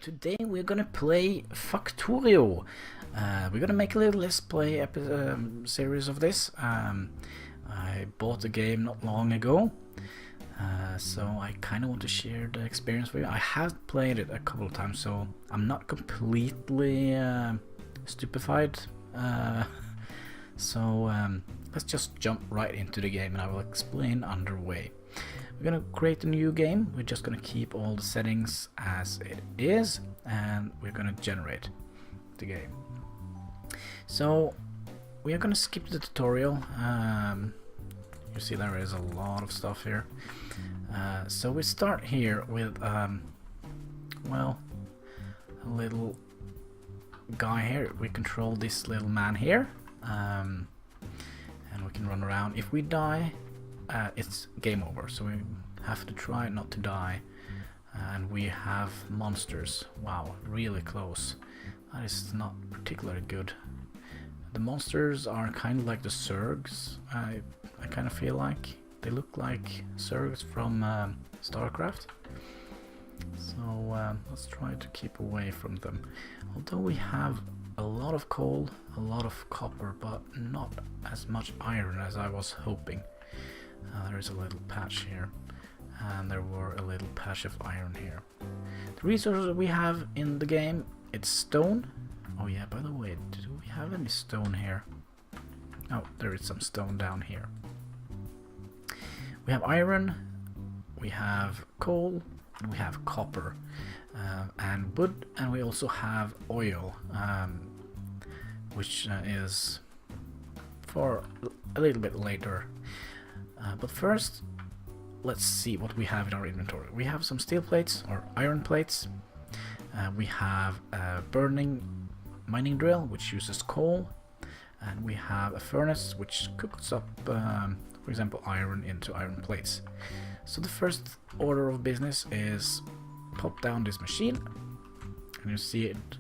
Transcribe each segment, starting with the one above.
Today we're gonna play Factorio. We're gonna make a little let's play series of this. I bought the game not long ago, so I kind of want to share the experience with you. I have played it a couple of times, so I'm not completely stupefied. Let's just jump right into the game and I will explain underway. We're gonna create a new game. We're just gonna keep all the settings as it is, and we're gonna generate the game. So we are gonna skip the tutorial. You see there is a lot of stuff here. So we start here with well, a little guy here. We control this little man here, and we can run around. If we die, it's game over, so we have to try not to die. And we have monsters. Wow, really close. That is not particularly good. The monsters are kind of like the Zergs. I kind of feel like they look like Zergs from StarCraft. So let's try to keep away from them. Although we have a lot of coal, a lot of copper, but not as much iron as I was hoping. There is a little patch here, and there were a little patch of iron here. The resources we have in the game, it's stone. Oh yeah, by the way, do we have any stone here? Oh, there is some stone down here. We have iron, we have coal, and we have copper, and wood, and we also have oil, which is for a little bit later. But first, let's see what we have in our inventory. We have some steel plates or iron plates. We have a burning mining drill which uses coal, and we have a furnace which cooks up, for example, iron into iron plates. So the first order of business is pop down this machine, and you see it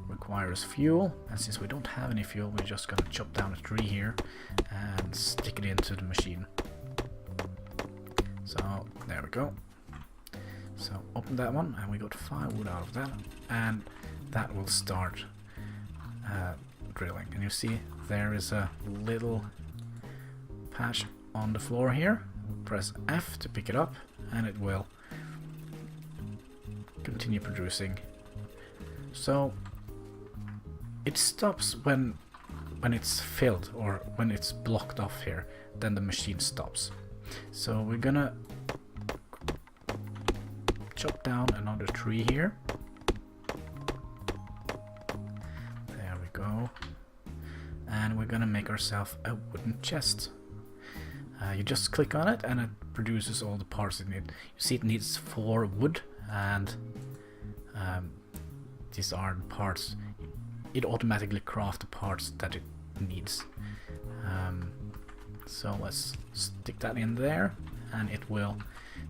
requires fuel, and since we don't have any fuel, we're just gonna chop down a tree here and stick it into the machine. So there we go. So open that one, and we got 5 wood out of that, and that will start drilling. And you see there is a little patch on the floor here. Press F to pick it up, and it will continue producing. So it stops when it's filled, or when it's blocked off here, then the machine stops. So we're gonna chop down another tree here. There we go. And we're gonna make ourselves a wooden chest. You just click on it and it produces all the parts it needs. You see it needs 4 wood, and these are the parts. It automatically crafts the parts that it needs. So let's stick that in there, and it will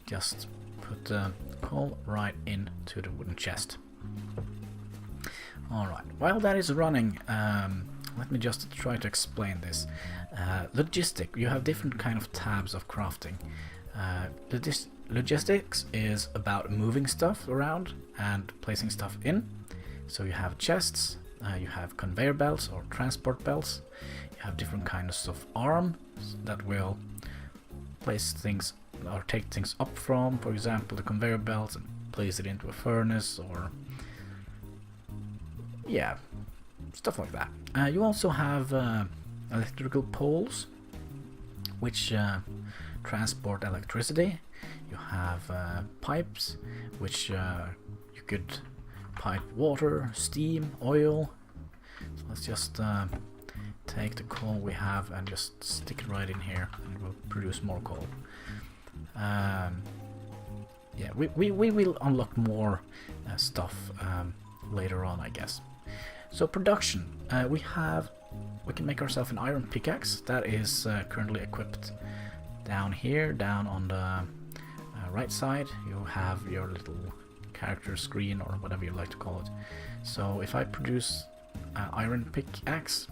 just put the coal right into the wooden chest. Alright, while that is running, let me just try to explain this. Logistic, you have different kind of tabs of crafting. Logistics is about moving stuff around and placing stuff in. So you have chests, you have conveyor belts or transport belts, you have different kinds of arms that will place things or take things up from, for example, the conveyor belts, and place it into a furnace, or yeah, stuff like that. You also have electrical poles which transport electricity. You have pipes which you could pipe water, steam, oil. So let's just take the coal we have and just stick it right in here, and it will produce more coal. Yeah, we will unlock more stuff later on, I guess. So production, we can make ourselves an iron pickaxe that is currently equipped down here. Down on the right side, you have your little character screen, or whatever you like to call it. So if I produce iron pickaxe,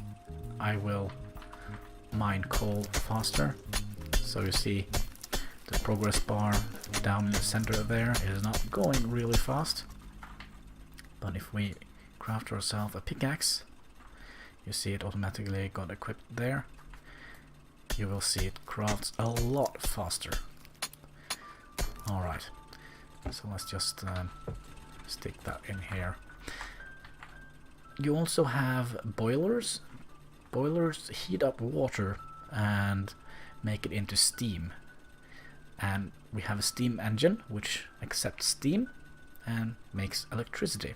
I will mine coal faster. So you see the progress bar down in the center there is not going really fast. But if we craft ourselves a pickaxe, you see it automatically got equipped there. You will see it crafts a lot faster. Alright, so let's just stick that in here. You also have boilers. Boilers heat up water and make it into steam. And we have a steam engine which accepts steam and makes electricity.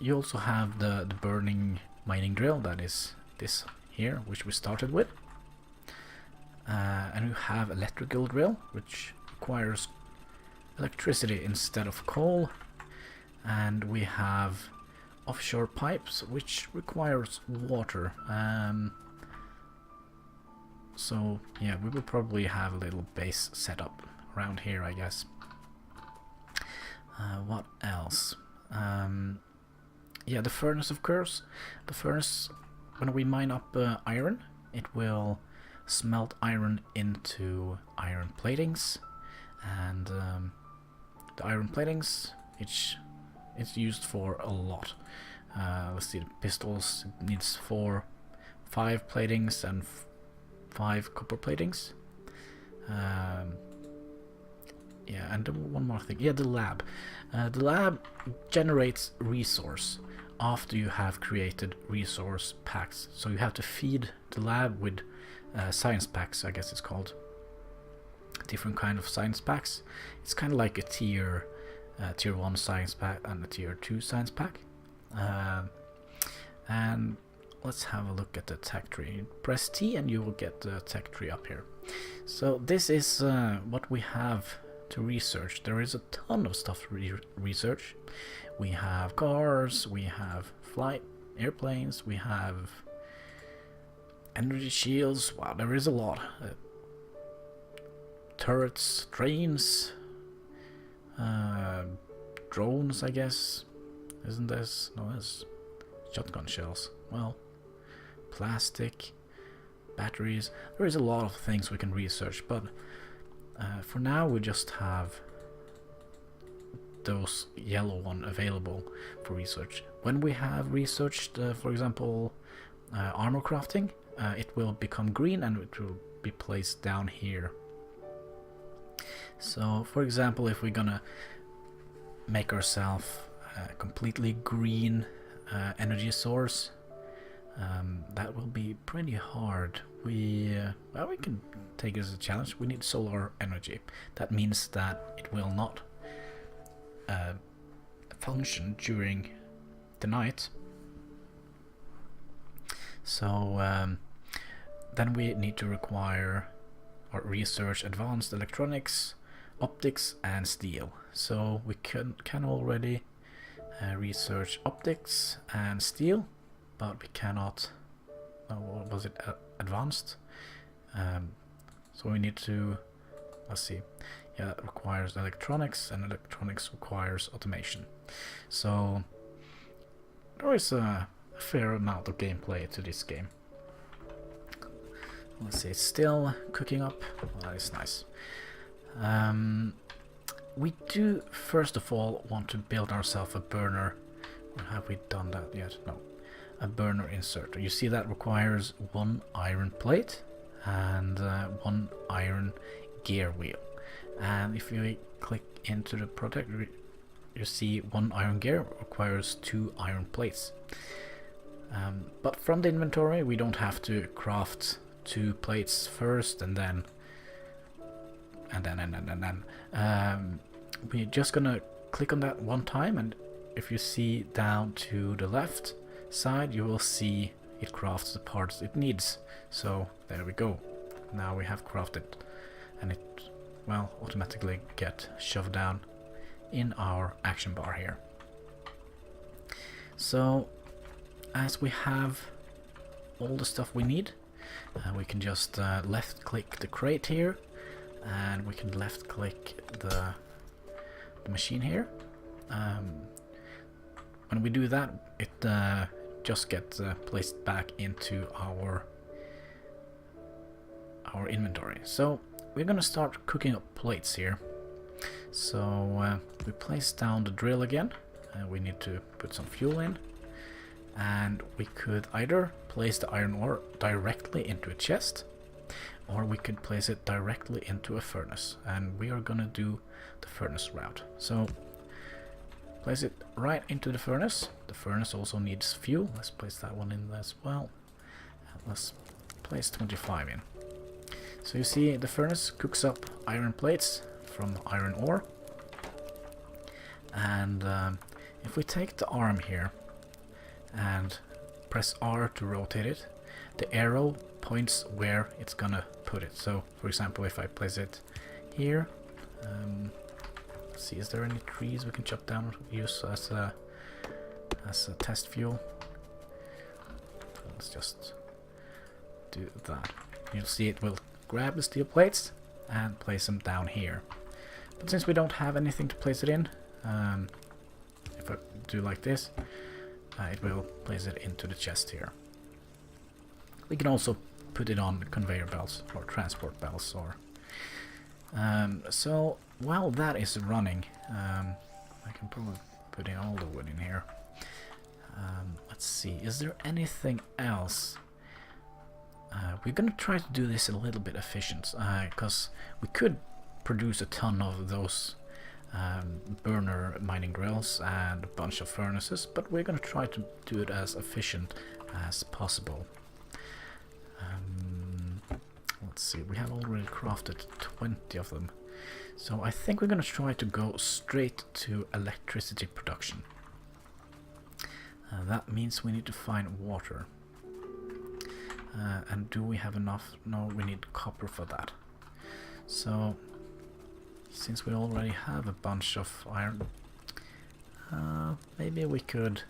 You also have the burning mining drill, that is this here, which we started with. And you have electrical drill, which requires electricity instead of coal. And we have offshore pipes, which requires water. So yeah, we will probably have a little base set up around here, I guess. What else? Yeah, the furnace, of course. The furnace, when we mine up iron, it will smelt iron into iron platings. And the iron platings, it's used for a lot. Let's see, the pistols, it needs 5 platings and 5 copper platings. Yeah, and one more thing. Yeah, the lab. The lab generates resource after you have created resource packs. So you have to feed the lab with science packs, I guess it's called. Different kind of science packs. It's kind of like a tier 1 science pack and a tier 2 science pack. And let's have a look at the tech tree. Press T and you will get the tech tree up here. So this is what we have to research. There is a ton of stuff to research. We have cars, we have flight airplanes, we have energy shields. Wow, there is a lot. Turrets, trains, drones, I guess. Isn't this? No, it's shotgun shells. Well, plastic, batteries. There is a lot of things we can research, but for now we just have those yellow one available for research. When we have researched, for example, armor crafting, it will become green and it will be placed down here. So, for example, if we're gonna make ourselves a completely green energy source, that will be pretty hard. Well, we can take it as a challenge. We need solar energy. That means that it will not function during the night. So then we need to require or research advanced electronics, optics and steel. So we can already research optics and steel, but we cannot, what was it, advanced? So we need to, let's see, yeah, that requires electronics, and electronics requires automation. So there is a fair amount of gameplay to this game. Let's see, it's still cooking up. Well, that is nice. We do first of all want to build ourselves a burner. Or have we done that yet? No. A burner inserter. You see that requires 1 iron plate and 1 iron gear wheel. And if you click into the project, you see 1 iron gear requires 2 iron plates. But from the inventory we don't have to craft 2 plates first and then we're just gonna click on that one time, and if you see down to the left side you will see it crafts the parts it needs. So there we go. Now we have crafted, and it will automatically get shoved down in our action bar here. So as we have all the stuff we need, we can just left click the crate here, and we can left click the machine here. When we do that, it just gets placed back into our inventory. So we're gonna start cooking up plates here. So we place down the drill again. We need to put some fuel in. And we could either place the iron ore directly into a chest, or we could place it directly into a furnace. And we are gonna do the furnace route. So place it right into the furnace. The furnace also needs fuel. Let's place that one in as well. And let's place 25 in. So you see the furnace cooks up iron plates from iron ore. And if we take the arm here and press R to rotate it, the arrow points where it's gonna put it. So for example, if I place it here, let's see, is there any trees we can chop down or use as a test fuel? Let's just do that. You'll see it will grab the steel plates and place them down here. But since we don't have anything to place it in, if I do like this, it will place it into the chest here. We can also put it on conveyor belts or transport belts. Or so while that is running, I can probably put in all the wood in here. Let's see, is there anything else? We're gonna try to do this a little bit efficient, because we could produce a ton of those burner mining drills and a bunch of furnaces, but we're gonna try to do it as efficient as possible. Let's see, we have already crafted 20 of them, so I think we're gonna try to go straight to electricity production. That means we need to find water. And do we have enough? No, we need copper for that. So since we already have a bunch of iron, maybe we could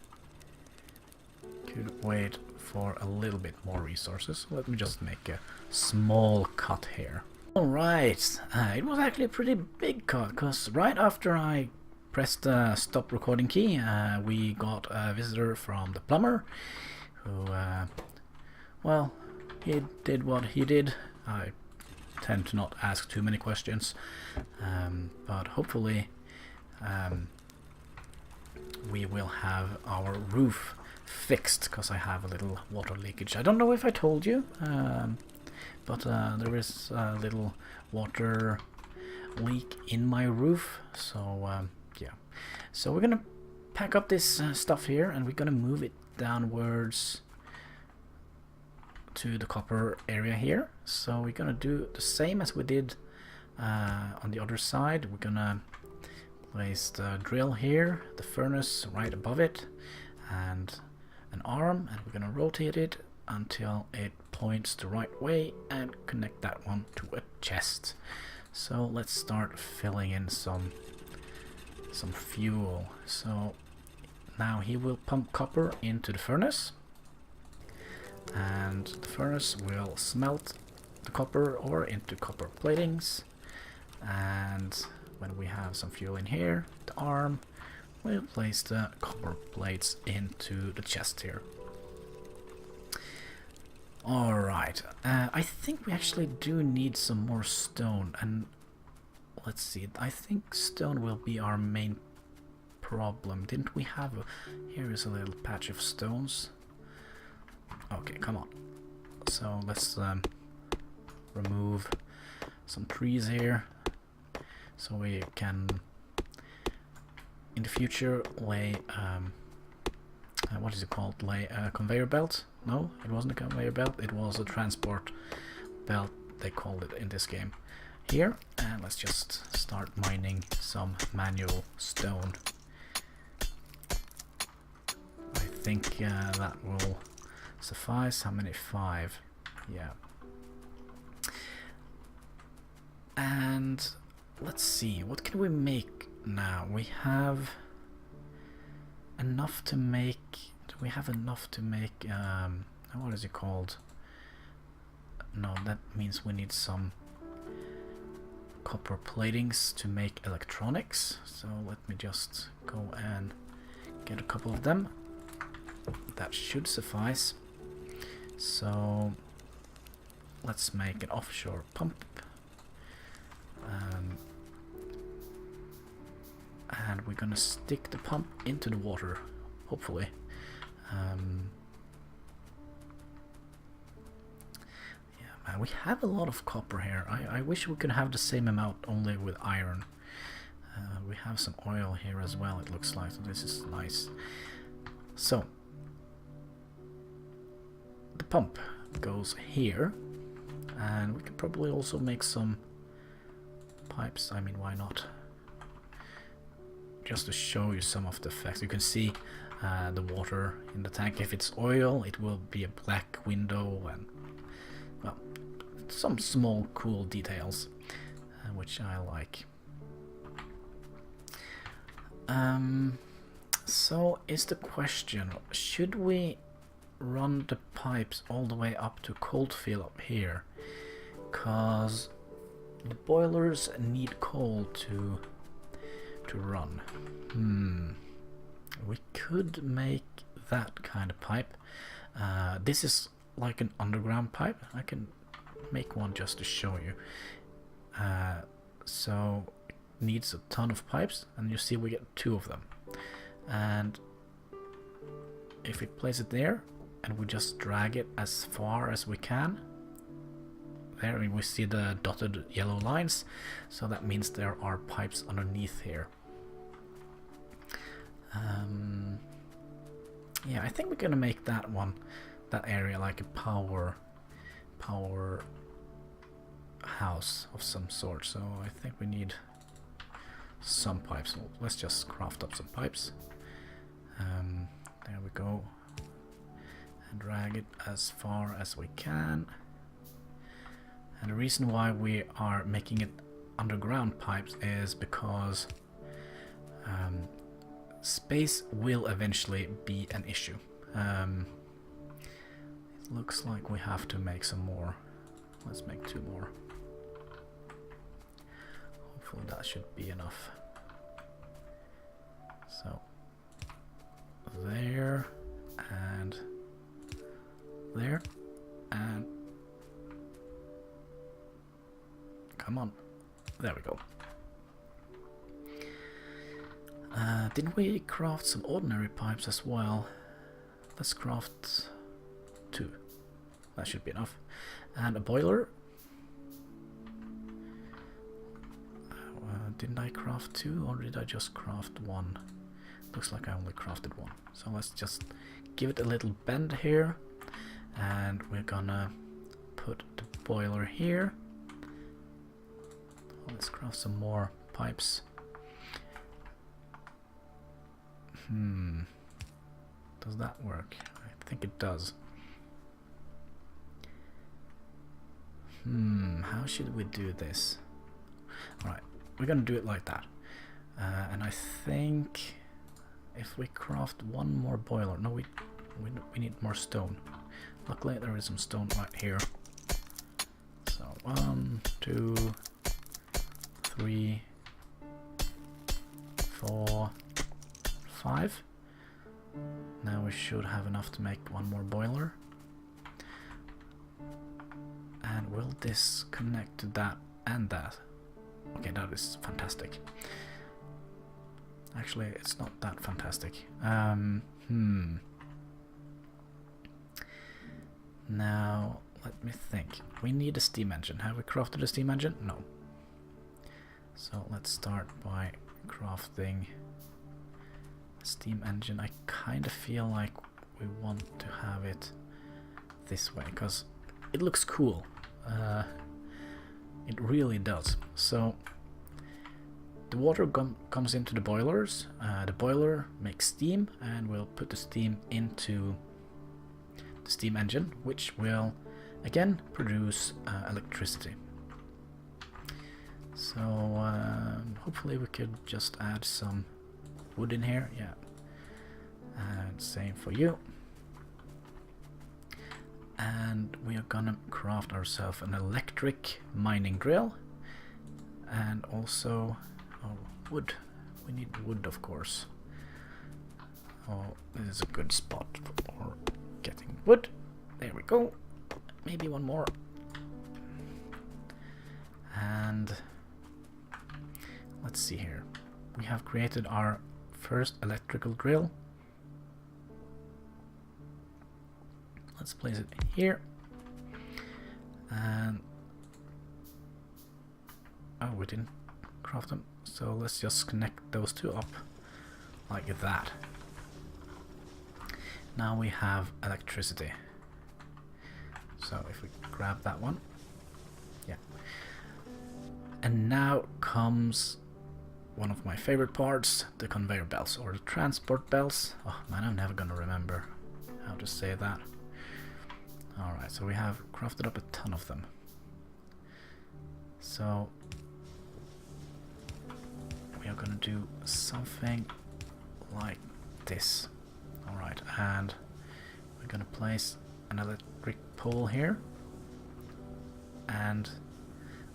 wait for a little bit more resources. Let me just make a small cut here. Alright, it was actually a pretty big cut, because right after I pressed the stop recording key, we got a visitor from the plumber, who, well, he did what he did. I tend to not ask too many questions, but hopefully we will have our roof fixed, because I have a little water leakage. I don't know if I told you, but there is a little water leak in my roof, so yeah. So we're gonna pack up this stuff here, and we're gonna move it downwards to the copper area here. So we're gonna do the same as we did on the other side. We're gonna place the drill here, the furnace right above it, and an arm, and we're gonna rotate it until it points the right way and connect that one to a chest. So let's start filling in some fuel. So now he will pump copper into the furnace, and the furnace will smelt the copper ore into copper platings, and when we have some fuel in here, the arm will place the copper plates into the chest here. Alright, I think we actually do need some more stone, and let's see, I think stone will be our main problem. Didn't we have here is a little patch of stones. Okay, come on. So let's remove some trees here, so we can in the future lay what is it called? Lay a conveyor belt? No, it wasn't a conveyor belt, it was a transport belt, they called it in this game. Here, and let's just start mining some manual stone. I think that will suffice. How many? 5. Yeah. And let's see, what can we make now? We have enough to make, do we have enough to make what is it called? No, that means we need some copper platings to make electronics. So let me just go and get a couple of them. That should suffice. So let's make an offshore pump. we're gonna stick the pump into the water, hopefully. Yeah, man, we have a lot of copper here. I wish we could have the same amount only with iron. We have some oil here as well, it looks like, so this is nice. So the pump goes here, and we can probably also make some pipes. I mean, why not? Just to show you some of the effects. You can see the water in the tank. If it's oil, it will be a black window, and well, some small cool details which I like. So is the question, should we run the pipes all the way up to Coldfield up here? Cause the boilers need coal to run. We could make that kind of pipe. This is like an underground pipe. I can make one just to show you. So it needs a ton of pipes, and you see we get 2 of them. And if we place it there and we just drag it as far as we can, there we see the dotted yellow lines, so that means there are pipes underneath here. Yeah, I think we're gonna make that area like a power house of some sort. So I think we need some pipes. Let's just craft up some pipes. There we go, and drag it as far as we can. And the reason why we are making it underground pipes is because space will eventually be an issue. It looks like we have to make some more. Let's make 2 more. Hopefully that should be enough. So there and there and come on, there we go. Didn't we craft some ordinary pipes as well? Let's craft 2. That should be enough. And a boiler. Didn't I craft 2, or did I just craft 1? Looks like I only crafted 1. So let's just give it a little bend here, and we're gonna put the boiler here. Let's craft some more pipes. Does that work? I think it does. How should we do this? Alright, we're gonna do it like that. And I think if we craft 1 more boiler, no, we need more stone. Luckily there is some stone right here. So 1, 2, 3, 4, 5. Now we should have enough to make 1 more boiler. And will this connect to that and that? Okay, that is fantastic. Actually, it's not that fantastic. Now, let me think. We need a steam engine. Have we crafted a steam engine? No. So let's start by crafting a steam engine. I kind of feel like we want to have it this way, because it looks cool. It really does. So the water comes into the boilers. The boiler makes steam, and we'll put the steam into the steam engine, which will again produce electricity. So hopefully we could just add some wood in here. Yeah, and same for you. And we are gonna craft ourselves an electric mining drill, and also wood. We need wood, of course. Oh, this is a good spot for getting wood. There we go. Maybe 1 more. And let's see here. we have created our first electrical drill. Let's place it here. And oh, we didn't craft them, so let's just connect those two up like that. Now we have electricity. So if we grab that one, yeah. And now comes one of my favorite parts, the conveyor belts, or the transport belts. Oh man, I'm never gonna remember how to say that. Alright, so we have crafted up a ton of them. So we are gonna do something like this. Alright, and we're gonna place an electric pole here. And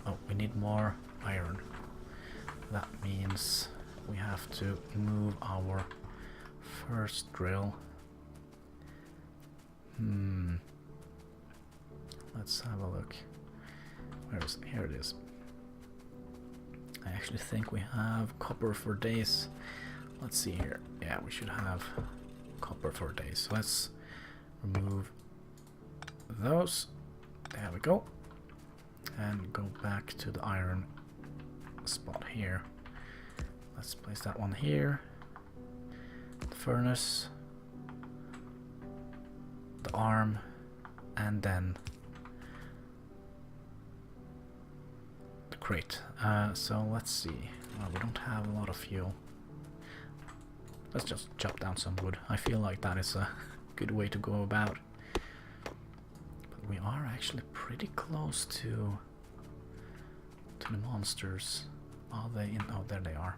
oh, we need more iron. That means we have to move our first drill. Let's have a look. Where is it? Here it is. I actually think we have copper for days. Let's see here. Yeah, we should have copper for days. So let's remove those. There we go. And go back to the iron spot here. Let's place that one here. The furnace, the arm, and then the crate. So let's see. Well, we don't have a lot of fuel. Let's just chop down some wood. I feel like that is a good way to go about. But we are actually pretty close to the monsters. Are they in? Oh, there they are.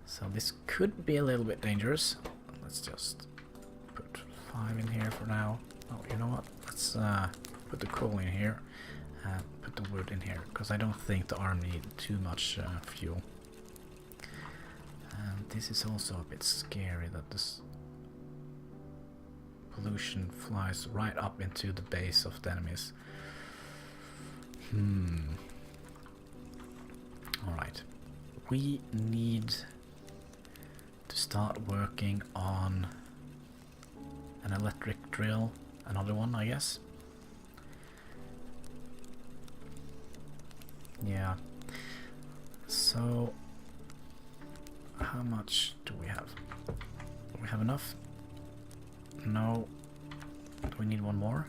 So this could be a little bit dangerous. Let's just put 5 in here for now. Oh, you know what? Let's put the coal in here and put the wood in here, because I don't think the arm needs too much fuel. And this is also a bit scary that this pollution flies right up into the base of the enemies. Alright. We need to start working on an electric drill. Another one, I guess. Yeah. So how much do we have? Do we have enough? No. Do we need one more?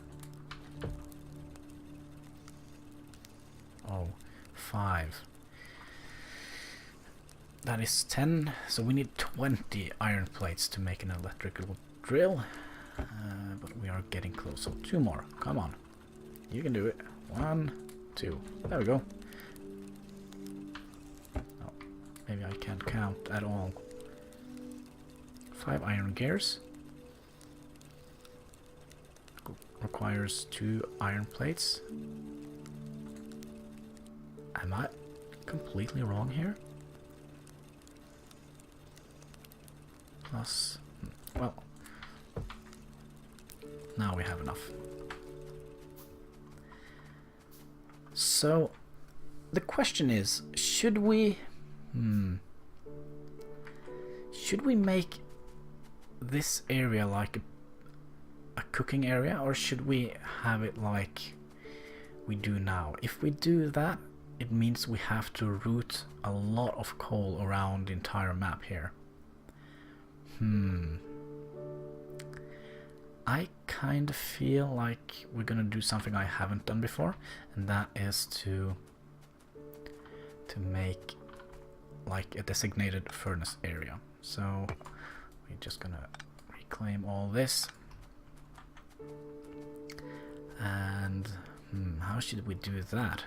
Oh, 5. That is 10, so we need 20 iron plates to make an electrical drill. But we are getting close. So 2 more. Come on. You can do it. 1, 2. There we go. Oh, maybe I can't count at all. 5 iron gears. Requires 2 iron plates. Am I completely wrong here? Plus, well, now we have enough. So the question is, should we make this area like a cooking area, or should we have it like we do now? If we do that, it means we have to route a lot of coal around the entire map here. I kind of feel like we're gonna do something I haven't done before, and that is to make like a designated furnace area. So we're just gonna reclaim all this. And how should we do that?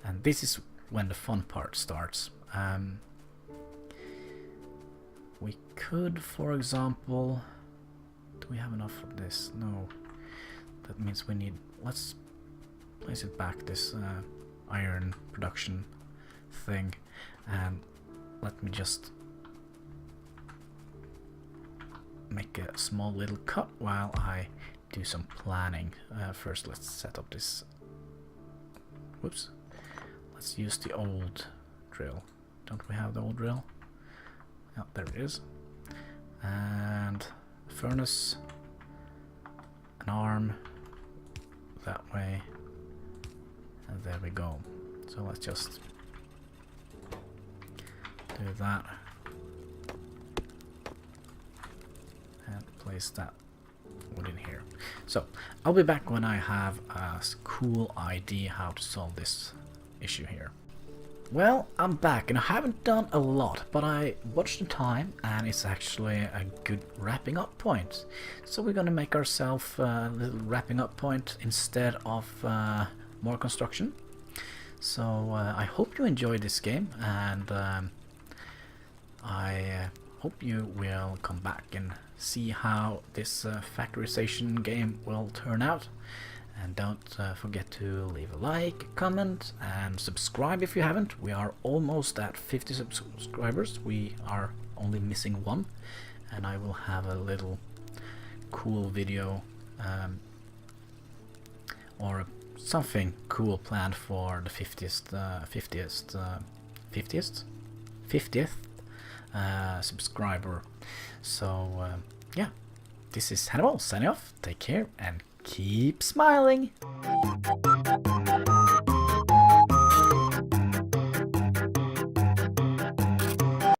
And this is when the fun part starts. We could, for example, do we have enough of this? No. That means we need, let's place it back, this iron production thing, and let me just make a small little cut while I do some planning. First let's set up this, whoops, let's use the old drill. Don't we have the old drill? Oh, there it is. And furnace, an arm that way, and there we go. So let's just do that and place that wood in here. So I'll be back when I have a cool idea how to solve this issue here. Well, I'm back and I haven't done a lot, but I watched the time and it's actually a good wrapping up point. So we're gonna make ourselves a little wrapping up point instead of more construction. So I hope you enjoyed this game, and I hope you will come back and see how this factorization game will turn out. And don't forget to leave a like, comment, and subscribe if you haven't. We are almost at 50 subscribers. We are only missing one, and I will have a little cool video or something cool planned for the 50th subscriber. So yeah, this is Hannibal signing off. Take care and keep smiling.